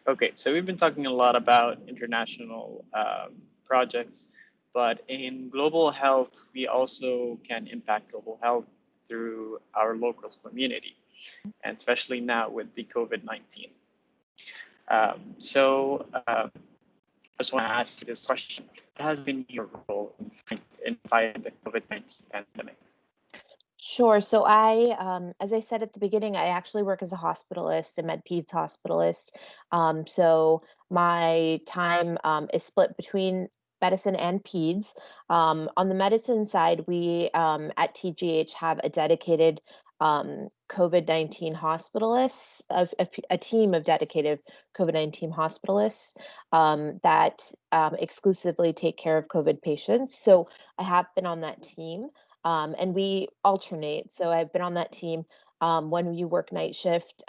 Okay, so we've been talking a lot about international projects, but in global health, we also can impact global health through our local community, and especially now with the COVID-19. I just want to ask you this question. What has been your role in fighting the COVID-19 pandemic? Sure. So as I said at the beginning, I actually work as a hospitalist, a med peds hospitalist. So my time is split between medicine and peds. On the medicine side, we at TGH have a dedicated COVID-19 hospitalists, a team of dedicated COVID-19 hospitalists that exclusively take care of COVID patients. So I have been on that team. And we alternate. So I've been on that team. When you work night shift,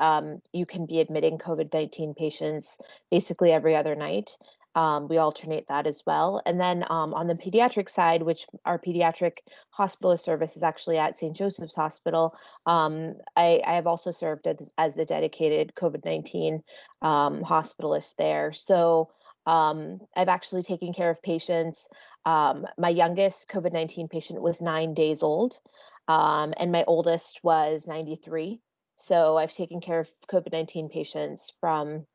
you can be admitting COVID-19 patients basically every other night. We alternate that as well. And then on the pediatric side, which our pediatric hospitalist service is actually at St. Joseph's Hospital, I have also served as the dedicated COVID-19 hospitalist there. So I've actually taken care of patients. My youngest COVID-19 patient was 9 days old, and my oldest was 93. So I've taken care of COVID-19 patients from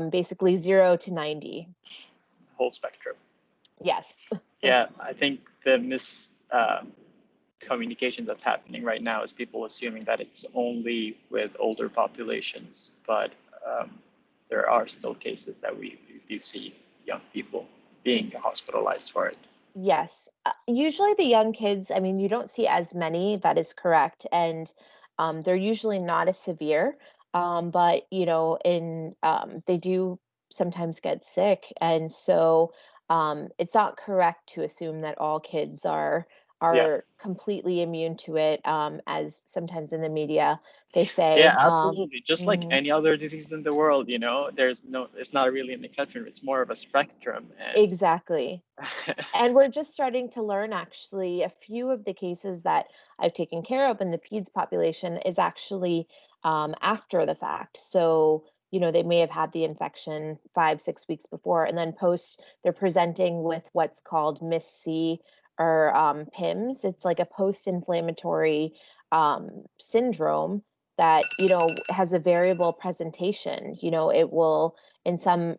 basically 0 to 90. Whole spectrum. Yes. Yeah, I think the communication that's happening right now is people assuming that it's only with older populations, but there are still cases that we do see young people being hospitalized for it. Yes. Usually the young kids, I mean, you don't see as many, that is correct. And they're usually not as severe. But, they do sometimes get sick. And so it's not correct to assume that all kids are Yeah. completely immune to it, as sometimes in the media they say. Yeah, absolutely. Just like Mhm. any other disease in the world, it's not really an exception. It's more of a spectrum. And Exactly. And we're just starting to learn actually a few of the cases that I've taken care of in the peds population is actually after the fact. So, they may have had the infection 5, 6 weeks before, and then they're presenting with what's called MIS-C or PIMS. It's like a post-inflammatory syndrome that, has a variable presentation. It will, in some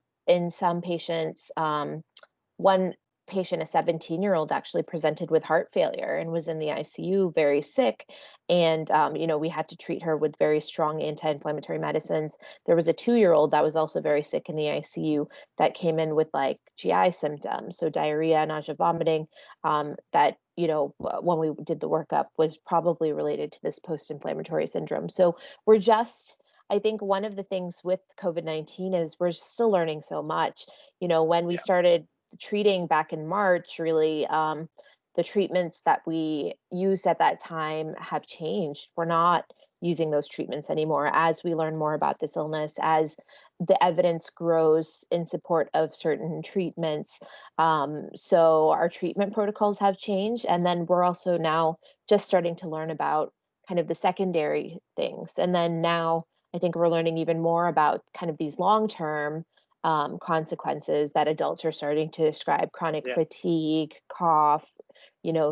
patients, one patient, a 17-year-old, actually presented with heart failure and was in the ICU very sick. And, we had to treat her with very strong anti-inflammatory medicines. There was a 2-year-old that was also very sick in the ICU that came in with like GI symptoms, so diarrhea, nausea, vomiting, that, when we did the workup was probably related to this post-inflammatory syndrome. So I think one of the things with COVID-19 is we're still learning so much. When we yeah, started treating back in March, really, the treatments that we used at that time have changed. We're not using those treatments anymore as we learn more about this illness, as the evidence grows in support of certain treatments. So our treatment protocols have changed. And then we're also now just starting to learn about kind of the secondary things. And then now I think we're learning even more about kind of these long-term consequences that adults are starting to describe: chronic yeah, fatigue, cough,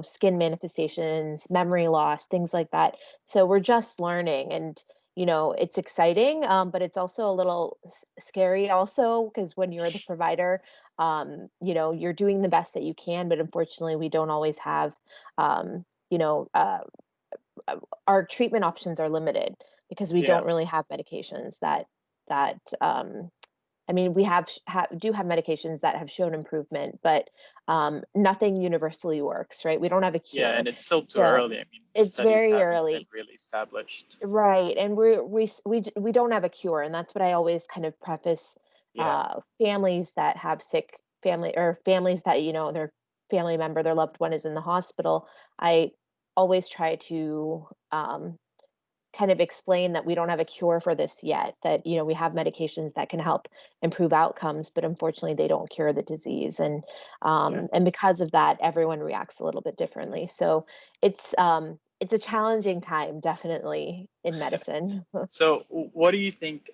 skin manifestations, memory loss, things like that. So we're just learning, and it's exciting, but it's also a little scary also, because when you're the provider, you're doing the best that you can, but unfortunately we don't always have, um, you know, uh, our treatment options are limited because we yeah, don't really have medications that I mean, we do have medications that have shown improvement, but nothing universally works, right? We don't have a yeah. And cure. it's still too So early. I mean, the it's studies very haven't been early. really established. Right. And we don't have a cure. And that's what I always kind of preface Yeah, families that have sick family, or families that, their family member, their loved one is in the hospital. I always try to kind of explain that we don't have a cure for this yet, that we have medications that can help improve outcomes, but unfortunately they don't cure the disease. yeah, And because of that, everyone reacts a little bit differently. So it's it's a challenging time, definitely, in medicine. So, what do you think?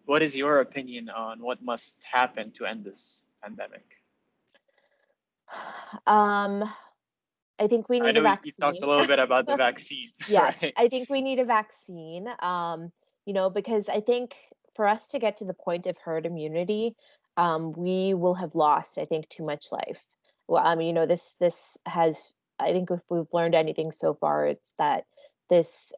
What is your opinion on what must happen to end this pandemic? um, I think we I need a know you talked a vaccine. little bit about the vaccine, Yes, right? I think we need a vaccine. Because I think for us to get to the point of herd immunity, we will have lost, I think, too much life. Well, this has, I think, if we've learned anything so far, it's that this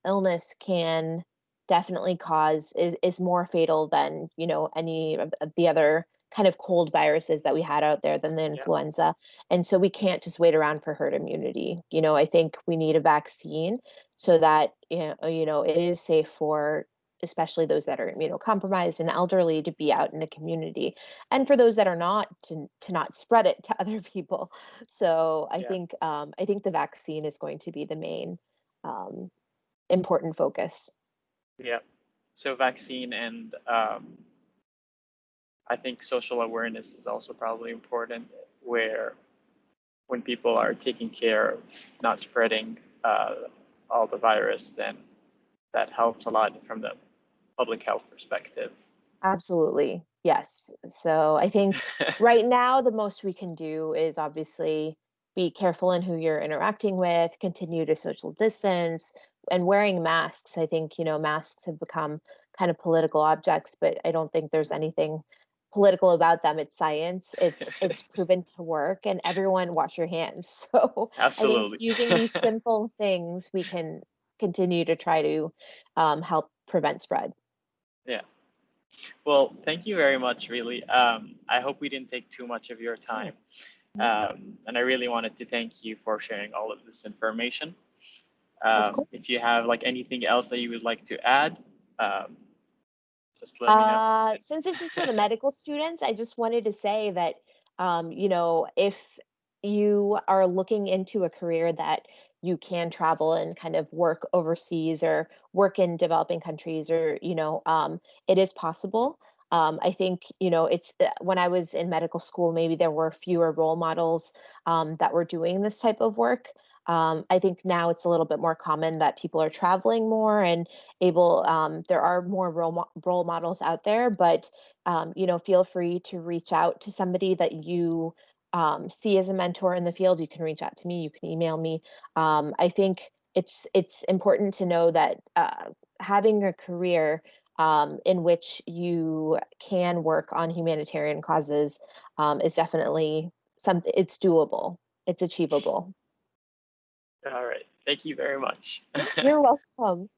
illness can definitely cause is more fatal than any of the other kind of cold viruses that we had out there than the Yeah, influenza. And so we can't just wait around for herd immunity. I think we need a vaccine so that it is safe for especially those that are immunocompromised and elderly to be out in the community, and for those that are not, to not spread it to other people. So yeah, I think the vaccine is going to be the main um, important focus. yeah. So, vaccine and I think social awareness is also probably important, where when people are taking care of not spreading all the virus, then that helps a lot from the public health perspective. Absolutely. Yes. So I think right now the most we can do is obviously be careful in who you're interacting with, continue to social distance, and wearing masks. I think, masks have become kind of political objects, but I don't think there's anything political about them. It's science. It's proven to work, and everyone wash your hands. So I think Absolutely. using these simple things, we can continue to try to help prevent spread. Yeah. Well, thank you very much, really. I hope we didn't take too much of your Sure. time. And I really wanted to thank you for sharing all of this information. Of If course. you have like anything else that you would like to add, um, just let me know. Since this is for the medical students, I just wanted to say that, if you are looking into a career that you can travel and kind of work overseas or work in developing countries, or, it is possible. I think, when I was in medical school, maybe there were fewer role models that were doing this type of work. I think now it's a little bit more common that people are traveling more and there are more role models out there, but feel free to reach out to somebody that you see as a mentor in the field. You can reach out to me, you can email me. I think it's important to know that having a career in which you can work on humanitarian causes is definitely something. It's doable, it's achievable. All right. Thank you very much. Yeah, you're welcome.